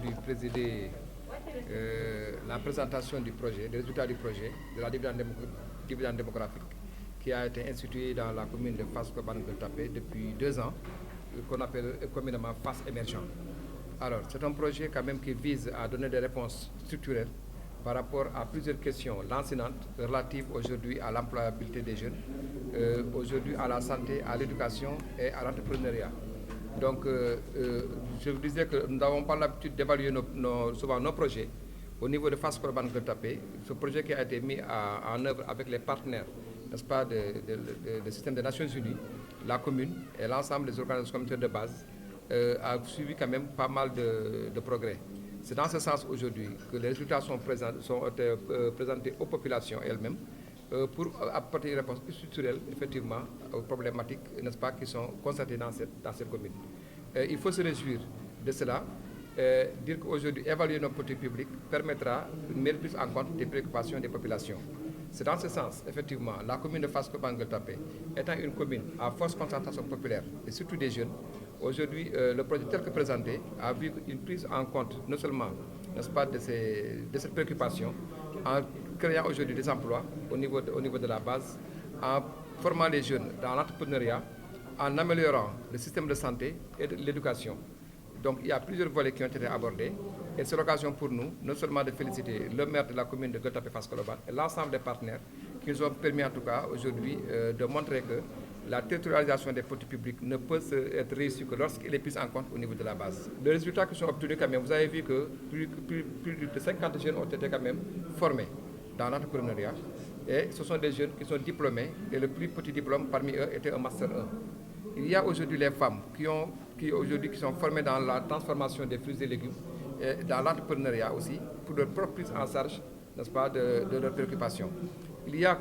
aujourd'hui présider la présentation du projet, des résultats du projet, de la dividende démographique qui a été instituée dans la commune de Fass-Colobane-Gueule-Tapée depuis 2 ans, qu'on appelle communément Fass émergent. Alors, c'est un projet quand même qui vise à donner des réponses structurelles par rapport à plusieurs questions lancinantes relatives aujourd'hui à l'employabilité des jeunes, aujourd'hui à la santé, à l'éducation et à l'entrepreneuriat. Donc, je vous disais que nous n'avons pas l'habitude d'évaluer souvent nos projets au niveau de Fass-Colobane-Gueule-Tapée. Ce projet qui a été mis en œuvre avec les partenaires, n'est-ce pas, du système des Nations Unies, la commune et l'ensemble des organisations communautaires de base, a suivi quand même pas mal de progrès. C'est dans ce sens aujourd'hui que les résultats sont présentés aux populations elles-mêmes pour apporter une réponse structurelle, effectivement, aux problématiques, n'est-ce pas, qui sont constatées dans cette commune. Il faut se réjouir de cela, dire qu'aujourd'hui, évaluer nos politiques publiques permettra de mettre plus en compte des préoccupations des populations. C'est dans ce sens, effectivement, la commune de Fass-Colobane-Gueule-Tapée, étant une commune à forte concentration populaire et surtout des jeunes, aujourd'hui, le projet tel que présenté a vu une prise en compte non seulement, n'est-ce pas, de cette préoccupation, en créant aujourd'hui des emplois au niveau de la base, en formant les jeunes dans l'entrepreneuriat, en améliorant le système de santé et de l'éducation. Donc il y a plusieurs volets qui ont été abordés et c'est l'occasion pour nous non seulement de féliciter le maire de la commune de Gueule-Tapée Fass-Colobane et l'ensemble des partenaires qui nous ont permis en tout cas aujourd'hui de montrer que la territorialisation des politiques publiques ne peut être réussie que lorsqu'elle est prise en compte au niveau de la base. Les résultats qui sont obtenus quand même, vous avez vu que plus de 50 jeunes ont été quand même formés dans l'entrepreneuriat et ce sont des jeunes qui sont diplômés et le plus petit diplôme parmi eux était un Master 1. Il y a aujourd'hui les femmes qui sont formées dans la transformation des fruits et légumes et dans l'entrepreneuriat aussi pour leur propre prise en charge, n'est-ce pas, de leurs préoccupations. Il y a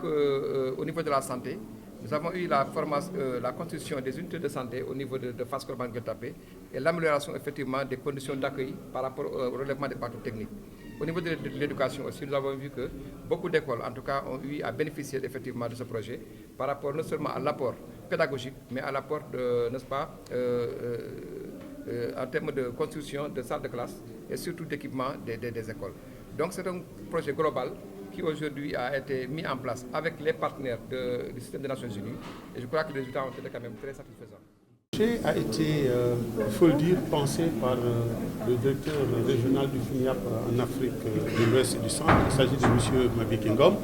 au niveau de la santé, nous avons eu la constitution des unités de santé au niveau de Fass-Colobane-Gueule-Tapée et l'amélioration effectivement des conditions d'accueil par rapport au relèvement des parcours techniques. Au niveau de l'éducation aussi, nous avons vu que beaucoup d'écoles, en tout cas, ont eu à bénéficier effectivement de ce projet par rapport non seulement à l'apport pédagogique, mais à l'apport, n'est-ce pas, en termes de construction de salles de classe et surtout d'équipement des écoles. Donc c'est un projet global qui aujourd'hui a été mis en place avec les partenaires du système des Nations Unies et je crois que les résultats ont été quand même très satisfaisants. Le projet a été, il faut le dire, pensé par le directeur régional du FINIAP en Afrique de l'Ouest et du Centre. Il s'agit de M. Mabiki Ngom,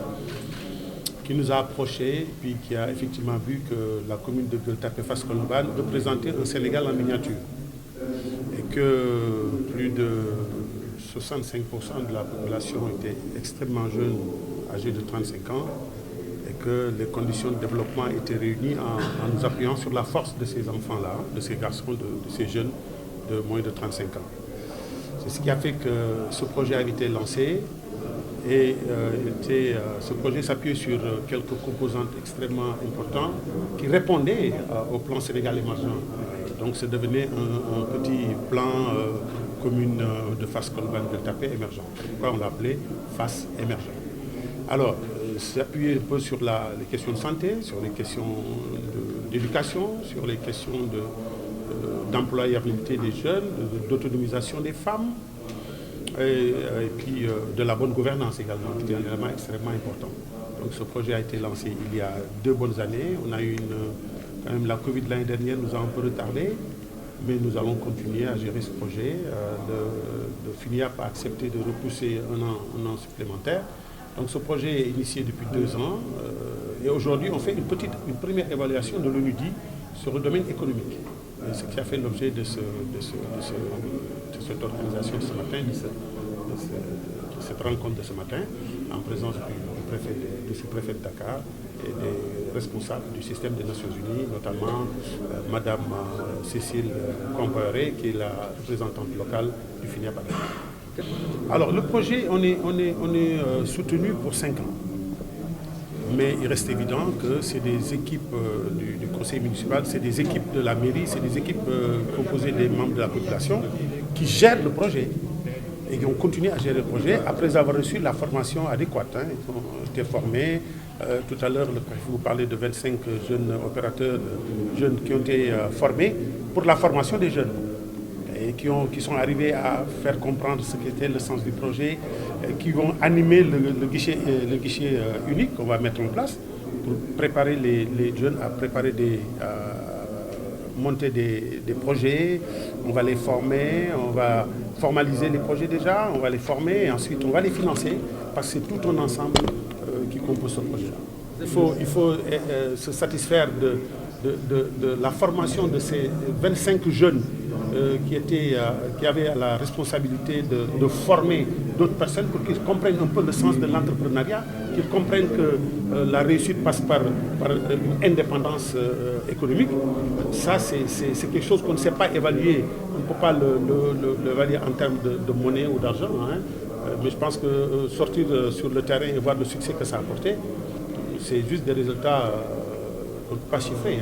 qui nous a approchés puis qui a effectivement vu que la commune de Gueule-Tapée Fass-Colobane représentait un Sénégal en miniature et que plus de 65% de la population était extrêmement jeune, âgée de 35 ans, et que les conditions de développement étaient réunies en nous appuyant sur la force de ces enfants-là, de ces garçons, de ces jeunes de moins de 35 ans. C'est ce qui a fait que ce projet a été lancé et ce projet s'appuyait sur quelques composantes extrêmement importantes qui répondaient au plan Sénégal émergent. Donc c'est devenu un petit plan commune de Fass-Colobane-Gueule-Tapée émergent. Pourquoi on l'appelait Fass émergent. Alors, s'appuyer un peu sur les questions de santé, sur les questions d'éducation, sur les questions d'employabilité des jeunes, d'autonomisation des femmes, et puis de la bonne gouvernance également, qui est un élément extrêmement important. Donc ce projet a été lancé il y a 2 bonnes années. On a eu quand même la Covid l'année dernière nous a un peu retardé. Mais nous allons continuer à gérer ce projet. Le FINIAP a accepté de repousser un an supplémentaire. Donc ce projet est initié depuis 2 ans. Et aujourd'hui, on fait une première évaluation de l'ONUDI sur le domaine économique. Et ce qui a fait l'objet de cette organisation de ce matin, de cette rencontre de ce matin, en présence du sous-préfet de Dakar et des responsables du système des Nations Unies, notamment Madame Cécile Compaoré, qui est la représentante locale du FINIAP. Alors le projet, on est soutenu pour 5 ans. Mais il reste évident que c'est des équipes du conseil municipal, c'est des équipes de la mairie, c'est des équipes composées des membres de la population qui gèrent le projet et qui ont continué à gérer le projet après avoir reçu la formation adéquate. Ils ont été formés. Tout à l'heure, le préfet vous parlait de 25 jeunes opérateurs, jeunes qui ont été formés pour la formation des jeunes et qui sont arrivés à faire comprendre ce qu'était le sens du projet, qui vont animer le guichet unique qu'on va mettre en place pour préparer les jeunes à préparer monter des projets. On va les former, on va formaliser les projets déjà, on va les former et ensuite on va les financer parce que c'est tout un ensemble qui compose ce projet-là. Il faut se satisfaire de la formation de ces 25 jeunes qui avaient la responsabilité de former d'autres personnes pour qu'ils comprennent un peu le sens de l'entrepreneuriat, qu'ils comprennent que la réussite passe par une indépendance économique. Ça, c'est quelque chose qu'on ne sait pas évaluer. On ne peut pas l'évaluer en termes de monnaie ou d'argent. Mais je pense que sortir sur le terrain et voir le succès que ça a apporté, c'est juste des résultats qu'on ne peut pas chiffrer.